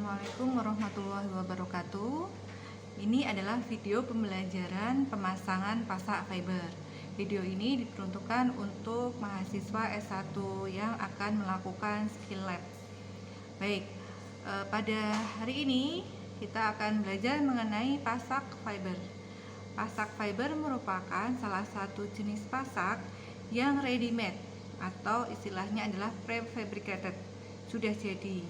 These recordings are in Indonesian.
Assalamualaikum warahmatullahi wabarakatuh. Ini adalah video pembelajaran pemasangan pasak fiber. Video ini diperuntukkan untuk mahasiswa S1 yang akan melakukan skill lab. Baik, pada hari ini kita akan belajar mengenai pasak fiber. Pasak fiber merupakan salah satu jenis pasak yang ready made atau istilahnya adalah prefabricated, sudah jadi.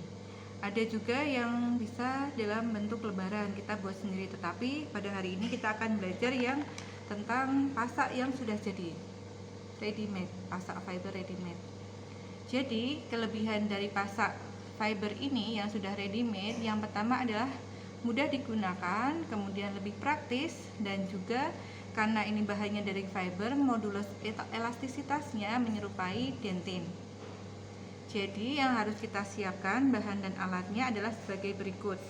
Ada juga yang bisa dalam bentuk lebaran kita buat sendiri, tetapi pada hari ini kita akan belajar yang tentang pasak yang sudah jadi, ready made, pasak fiber ready made. Jadi kelebihan dari pasak fiber ini yang sudah ready made, yang pertama adalah mudah digunakan, kemudian lebih praktis, dan juga karena ini bahannya dari fiber, modulus elastisitasnya menyerupai dentin. Jadi yang harus kita siapkan bahan dan alatnya adalah sebagai berikut.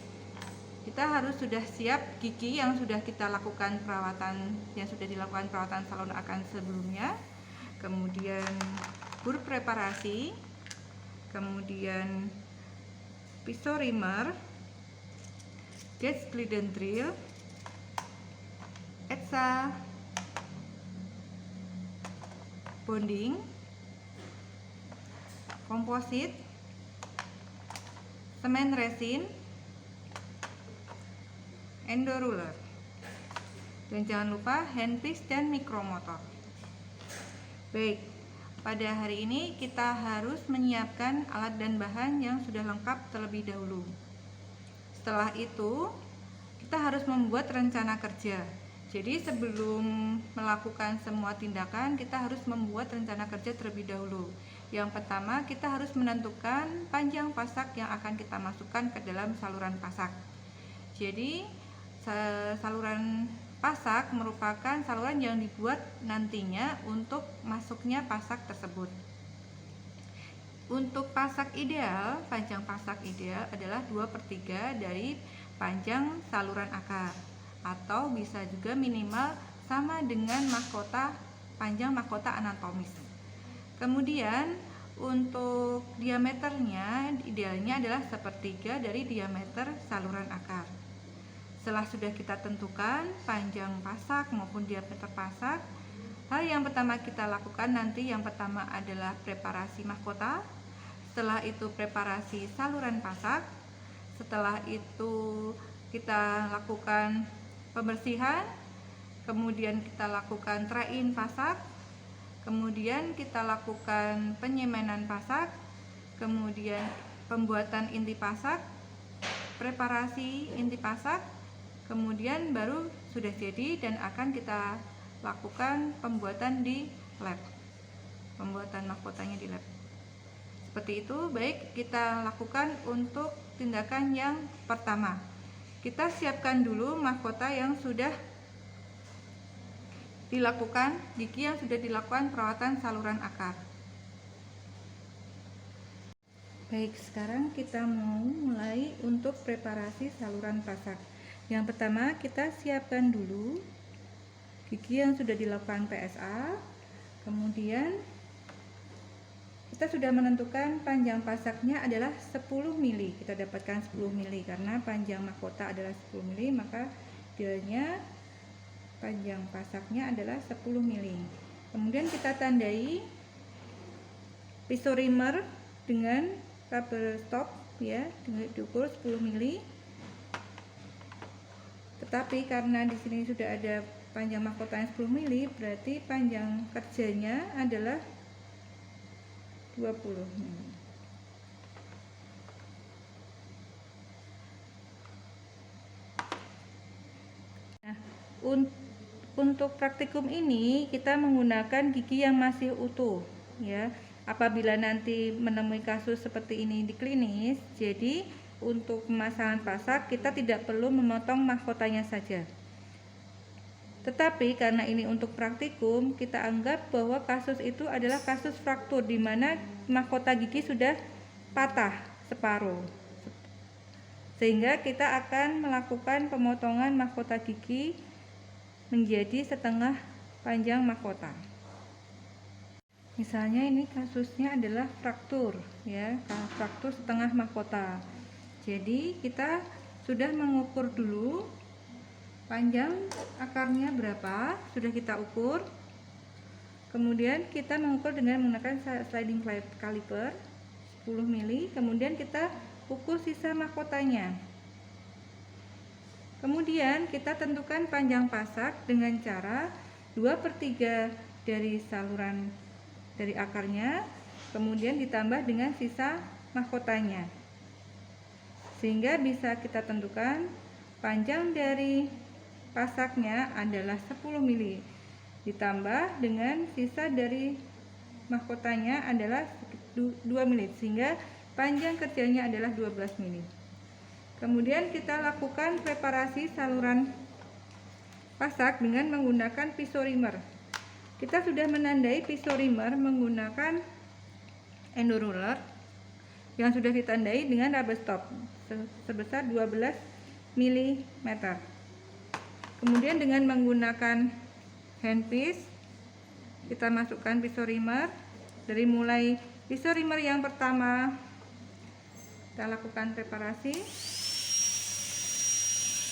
Kita harus sudah siap gigi yang sudah kita lakukan perawatan, yang sudah dilakukan perawatan salon akan sebelumnya. Kemudian bur preparasi, kemudian pisau rimmer, gauge gliden drill, etsa, bonding, komposit, semen resin, endo ruler, dan jangan lupa handpiece dan mikromotor. Baik, pada hari ini kita harus menyiapkan alat dan bahan yang sudah lengkap terlebih dahulu. Setelah itu kita harus membuat rencana kerja. Jadi sebelum melakukan semua tindakan, kita harus membuat rencana kerja terlebih dahulu. Yang pertama, kita harus menentukan panjang pasak yang akan kita masukkan ke dalam saluran pasak. Jadi saluran pasak merupakan saluran yang dibuat nantinya untuk masuknya pasak tersebut. Untuk pasak ideal, panjang pasak ideal adalah 2/3 dari panjang saluran akar, atau bisa juga minimal sama dengan mahkota, panjang mahkota anatomis. Kemudian untuk diameternya idealnya adalah 1/3 dari diameter saluran akar. Setelah sudah kita tentukan panjang pasak maupun diameter pasak, hal yang pertama kita lakukan nanti yang pertama adalah preparasi mahkota. Setelah itu preparasi saluran pasak. Setelah itu kita lakukan pembersihan, kemudian kita lakukan try-in pasak, kemudian kita lakukan penyemenan pasak, kemudian pembuatan inti pasak, preparasi inti pasak, kemudian baru sudah jadi dan akan kita lakukan pembuatan di lab, pembuatan mahkotanya di lab. Seperti itu. Baik, kita lakukan untuk tindakan yang pertama. Kita siapkan dulu mahkota yang sudah dilakukan, gigi yang sudah dilakukan perawatan saluran akar. Baik, sekarang kita mau mulai untuk preparasi saluran pasak. Yang pertama, kita siapkan dulu gigi yang sudah dilakukan PSA. Kemudian kita sudah menentukan panjang pasaknya adalah 10 mili. Kita dapatkan 10 mili karena panjang mahkota adalah 10 mili, maka idealnya panjang pasaknya adalah 10 mili. Kemudian kita tandai pisau rimmer dengan rubber stop ya, dengan diukur 10 mili. Tetapi karena di sini sudah ada panjang mahkotanya 10 mili, berarti panjang kerjanya adalah 20 mili. Nah, untuk praktikum ini kita menggunakan gigi yang masih utuh ya. Apabila nanti menemui kasus seperti ini di klinis, jadi untuk pemasangan pasak kita tidak perlu memotong mahkotanya saja. Tetapi karena ini untuk praktikum, kita anggap bahwa kasus itu adalah kasus fraktur di mana mahkota gigi sudah patah separuh. Sehingga kita akan melakukan pemotongan mahkota gigi menjadi setengah panjang mahkota. Misalnya ini kasusnya adalah fraktur ya, fraktur setengah mahkota. Jadi kita sudah mengukur dulu panjang akarnya berapa, sudah kita ukur. Kemudian kita mengukur dengan menggunakan sliding caliper 10 mili. Kemudian kita ukur sisa mahkotanya. Kemudian kita tentukan panjang pasak dengan cara 2/3 dari saluran dari akarnya, kemudian ditambah dengan sisa mahkotanya, sehingga bisa kita tentukan panjang dari pasaknya adalah 10 mili ditambah dengan sisa dari mahkotanya adalah 2 mili, sehingga panjang kerjanya adalah 12 mili. Kemudian kita lakukan preparasi saluran pasak dengan menggunakan pisau rimmer. Kita sudah menandai pisau rimmer menggunakan endo ruler yang sudah ditandai dengan rubber stop sebesar 12 mm. Kemudian dengan menggunakan handpiece kita masukkan pisau rimmer. Dari mulai pisau rimmer yang pertama kita lakukan preparasi.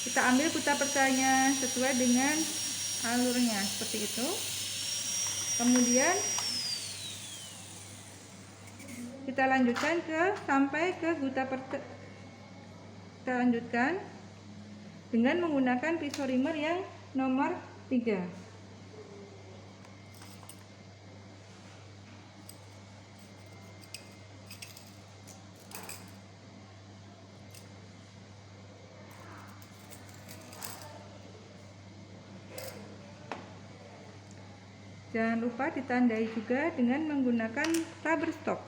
Kita ambil buta percanya sesuai dengan alurnya seperti itu. Kemudian kita lanjutkan sampai ke guta perca. Kita lanjutkan dengan menggunakan pisau rimmer yang nomor 3. Jangan lupa ditandai juga dengan menggunakan rubber stop.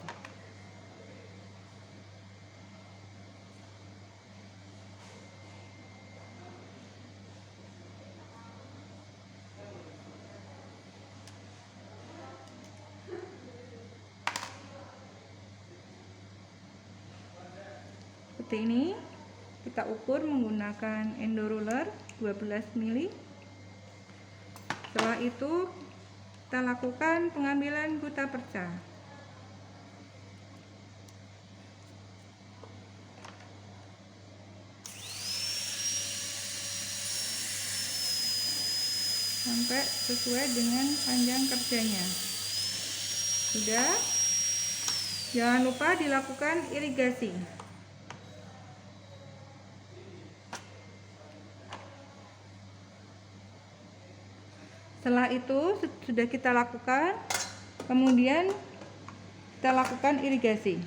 Seperti ini, kita ukur menggunakan endo ruler 12 mili. Setelah itu kita lakukan pengambilan buta perca. Sampai sesuai dengan panjang kerjanya. Sudah. Jangan lupa dilakukan irigasi. Setelah itu sudah kita lakukan, kemudian kita lakukan irigasi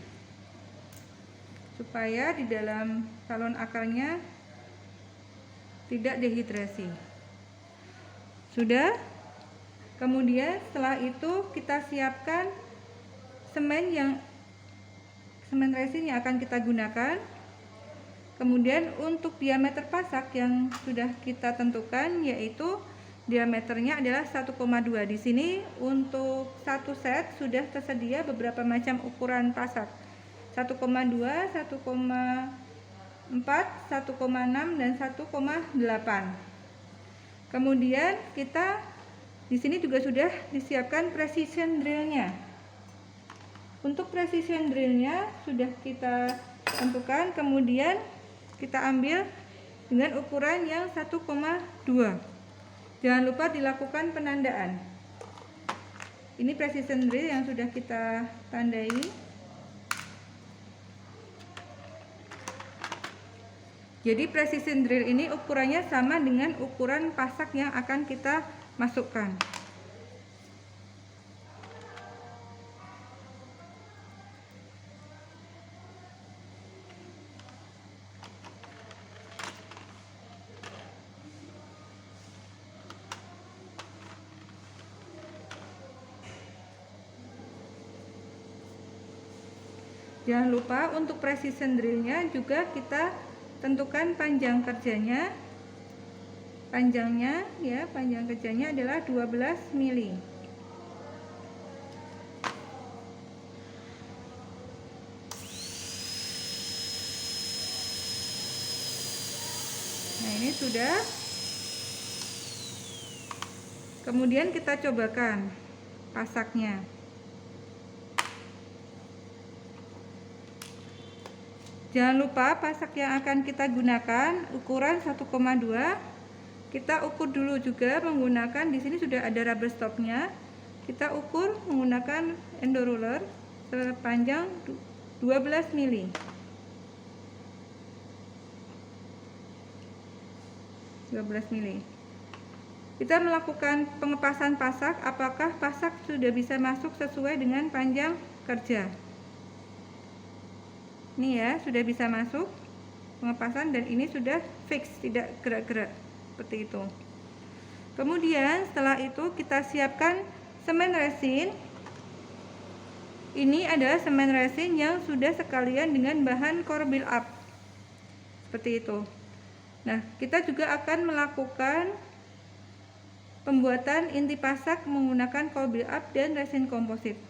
supaya di dalam saluran akarnya tidak dehidrasi. Sudah. Kemudian setelah itu kita siapkan semen resin yang akan kita gunakan. Kemudian untuk diameter pasak yang sudah kita tentukan, yaitu diameternya adalah 1,2. Di sini untuk satu set sudah tersedia beberapa macam ukuran pasak. 1,2, 1,4, 1,6 dan 1,8. Kemudian kita di sini juga sudah disiapkan precision drillnya. Untuk precision drillnya sudah kita tentukan, kemudian kita ambil dengan ukuran yang 1,2. Jangan lupa dilakukan penandaan. Ini precision drill yang sudah kita tandai. Jadi precision drill ini ukurannya sama dengan ukuran pasak yang akan kita masukkan. Jangan lupa untuk precision drillnya juga kita tentukan panjang kerjanya. Panjang kerjanya adalah 12 mili. Nah, ini sudah. Kemudian kita cobakan pasaknya. Jangan lupa pasak yang akan kita gunakan ukuran 1,2. Kita ukur dulu juga menggunakan, di sini sudah ada rubber stopnya. Kita ukur menggunakan endo roller sepanjang 12 mili. Kita melakukan pengepasan pasak, apakah pasak sudah bisa masuk sesuai dengan panjang kerja. Ini ya, sudah bisa masuk pengepasan dan ini sudah fix, tidak gerak-gerak seperti itu. Kemudian setelah itu kita siapkan semen resin. Ini adalah semen resin yang sudah sekalian dengan bahan core build up seperti itu. Nah, kita juga akan melakukan pembuatan inti pasak menggunakan core build up dan resin komposit.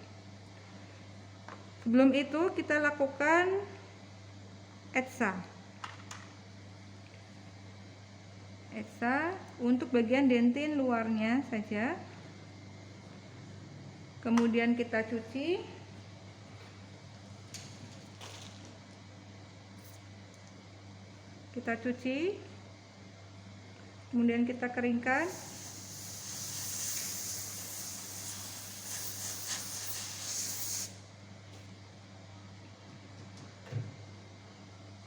Sebelum itu kita lakukan etsa untuk bagian dentin luarnya saja. Kemudian kita cuci. Kemudian kita keringkan.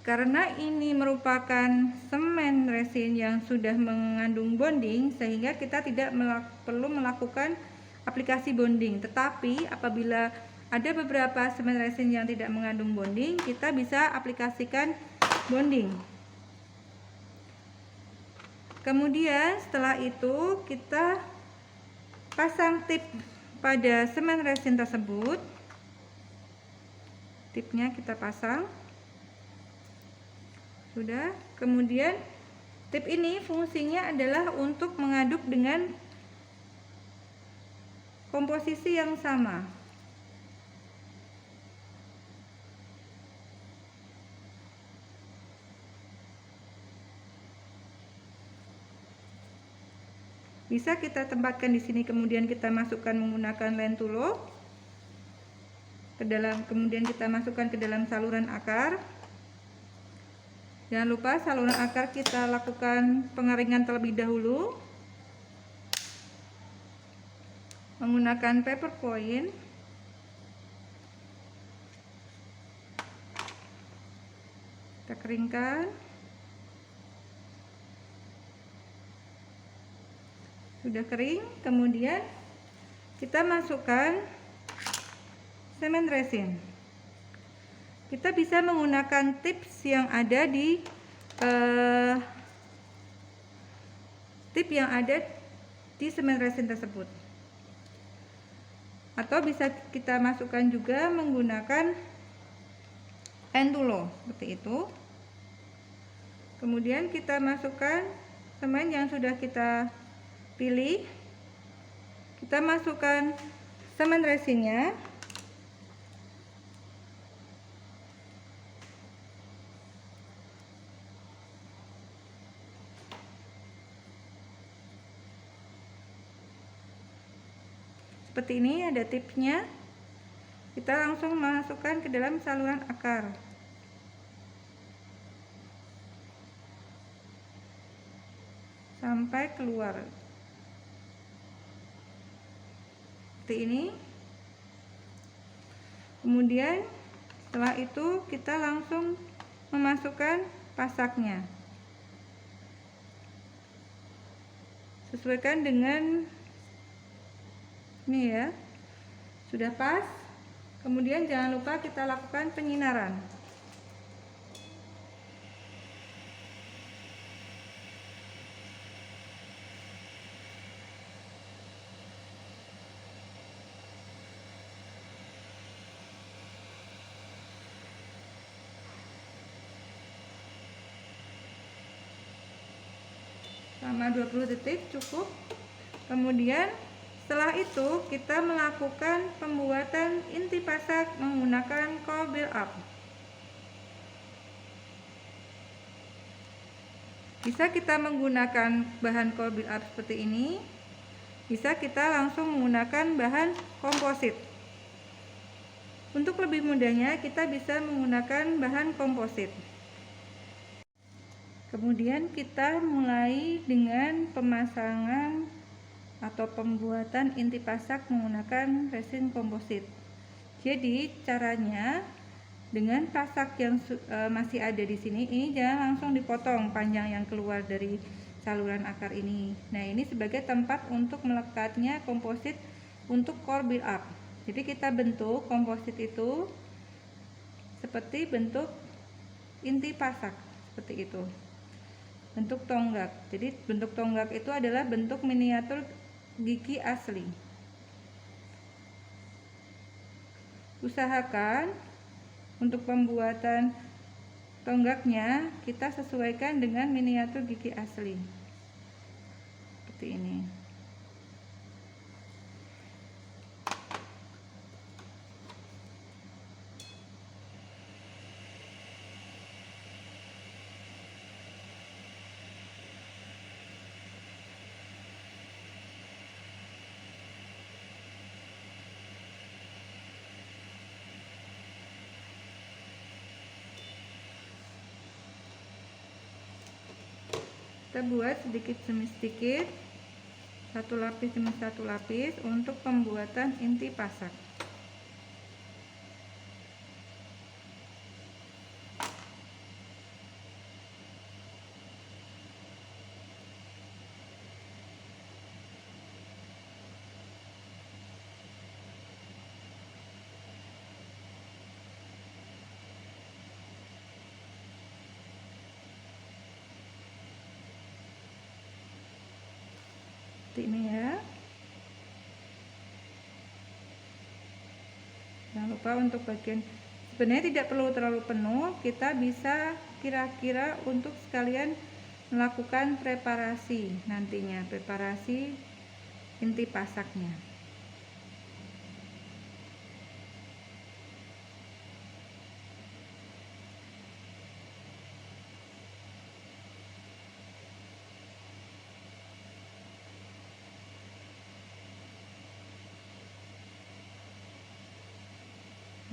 Karena ini merupakan semen resin yang sudah mengandung bonding, sehingga kita tidak perlu melakukan aplikasi bonding. Tetapi apabila ada beberapa semen resin yang tidak mengandung bonding, kita bisa aplikasikan bonding. Kemudian setelah itu kita pasang tip pada semen resin tersebut. Tipnya kita pasang. Sudah. Kemudian tip ini fungsinya adalah untuk mengaduk dengan komposisi yang sama. Bisa kita tempatkan di sini, kemudian kita masukkan menggunakan lentulo ke dalam, kemudian kita masukkan ke dalam saluran akar. Jangan lupa saluran akar kita lakukan pengeringan terlebih dahulu menggunakan paper point. Kita keringkan. Sudah kering, kemudian kita masukkan semen resin. Kita bisa menggunakan tips yang ada di semen resin tersebut, atau bisa kita masukkan juga menggunakan entulo seperti itu. Kemudian kita masukkan semen yang sudah kita pilih, kita masukkan semen resinnya. Seperti ini, ada tipsnya. Kita langsung masukkan ke dalam saluran akar. Sampai keluar. Seperti ini. Kemudian setelah itu kita langsung memasukkan pasaknya. Sesuaikan dengan ini ya, sudah pas. Kemudian jangan lupa kita lakukan penyinaran. Selama 20 detik cukup. Kemudian setelah itu kita melakukan pembuatan inti pasak menggunakan core build up. Bisa kita menggunakan bahan core build up seperti ini, bisa kita langsung menggunakan bahan komposit. Untuk lebih mudahnya, kita bisa menggunakan bahan komposit. Kemudian kita mulai dengan pemasangan atau pembuatan inti pasak menggunakan resin komposit. Jadi caranya, dengan pasak yang masih ada di sini, ini jangan langsung dipotong panjang yang keluar dari saluran akar ini. Nah, ini sebagai tempat untuk melekatnya komposit untuk core build up. Jadi kita bentuk komposit itu seperti bentuk inti pasak, seperti itu. Bentuk tonggak. Jadi bentuk tonggak itu adalah bentuk miniatur gigi asli. Usahakan untuk pembuatan tonggaknya kita sesuaikan dengan miniatur gigi asli. Seperti ini. Kita buat sedikit demi sedikit, satu lapis demi satu lapis untuk pembuatan inti pasak. Seperti ini ya. Jangan lupa untuk bagian, sebenarnya tidak perlu terlalu penuh, kita bisa kira-kira untuk sekalian melakukan preparasi nantinya, preparasi inti pasaknya.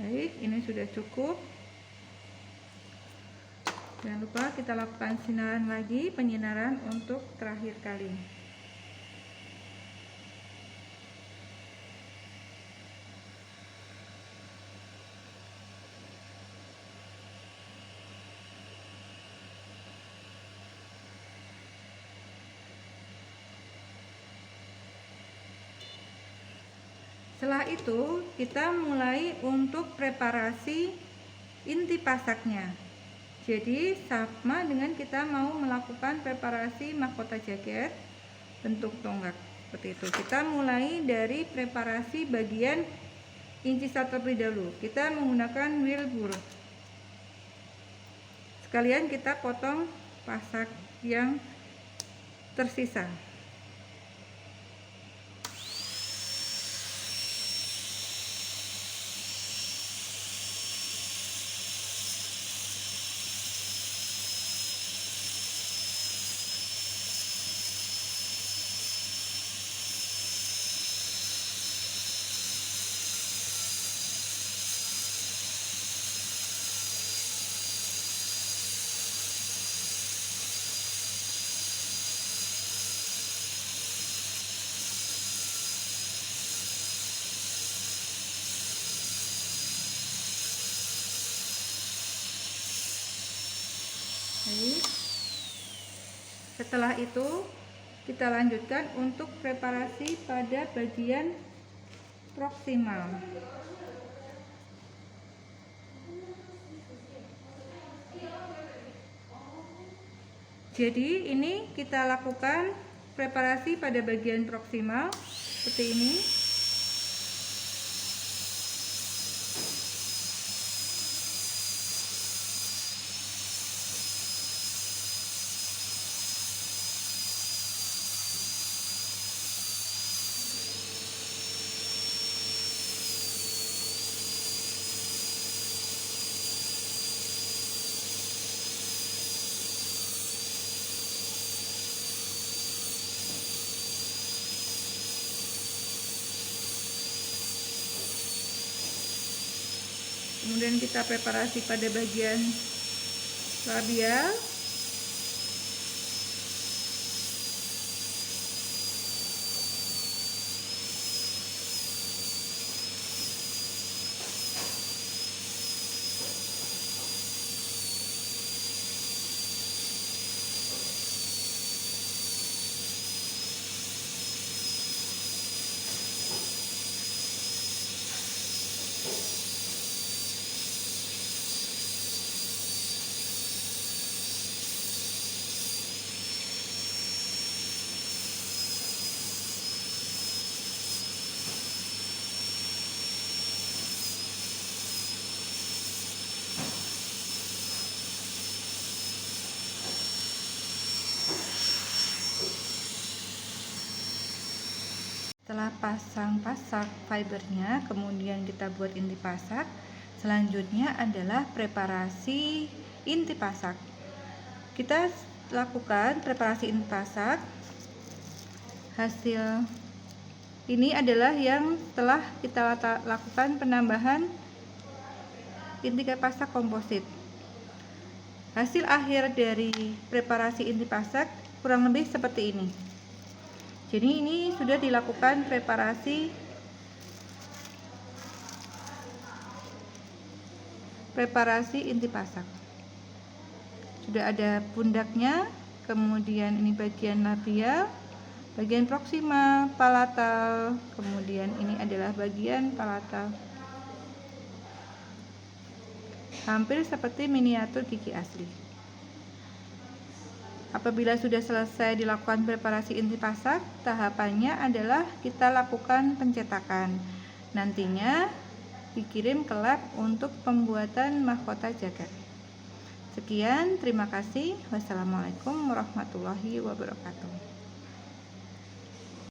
Baik, ini sudah cukup. Jangan lupa kita lakukan sinaran lagi, penyinaran untuk terakhir kali. Setelah itu kita mulai untuk preparasi inti pasaknya. Jadi sama dengan kita mau melakukan preparasi mahkota jaket bentuk tonggak seperti itu. Kita mulai dari preparasi bagian incisal terlebih dahulu. Kita menggunakan wheel burr. Sekalian kita potong pasak yang tersisa. Baik. Setelah itu kita lanjutkan untuk preparasi pada bagian proksimal. Jadi ini kita lakukan preparasi pada bagian proksimal seperti ini. Kemudian kita preparasi pada bagian labial. Setelah pasang pasak fibernya, kemudian kita buat inti pasak. Selanjutnya adalah preparasi inti pasak. Kita lakukan preparasi inti pasak. Hasil ini adalah yang setelah kita lakukan penambahan inti pasak komposit. Hasil akhir dari preparasi inti pasak kurang lebih seperti ini. Jadi ini sudah dilakukan preparasi inti pasak. Sudah ada pundaknya, kemudian ini bagian labial, bagian proksimal, palatal, kemudian ini adalah bagian palatal. Hampir seperti miniatur gigi asli. Apabila sudah selesai dilakukan preparasi inti pasak, tahapannya adalah kita lakukan pencetakan. Nantinya dikirim ke lab untuk pembuatan mahkota jagat. Sekian, terima kasih. Wassalamualaikum warahmatullahi wabarakatuh.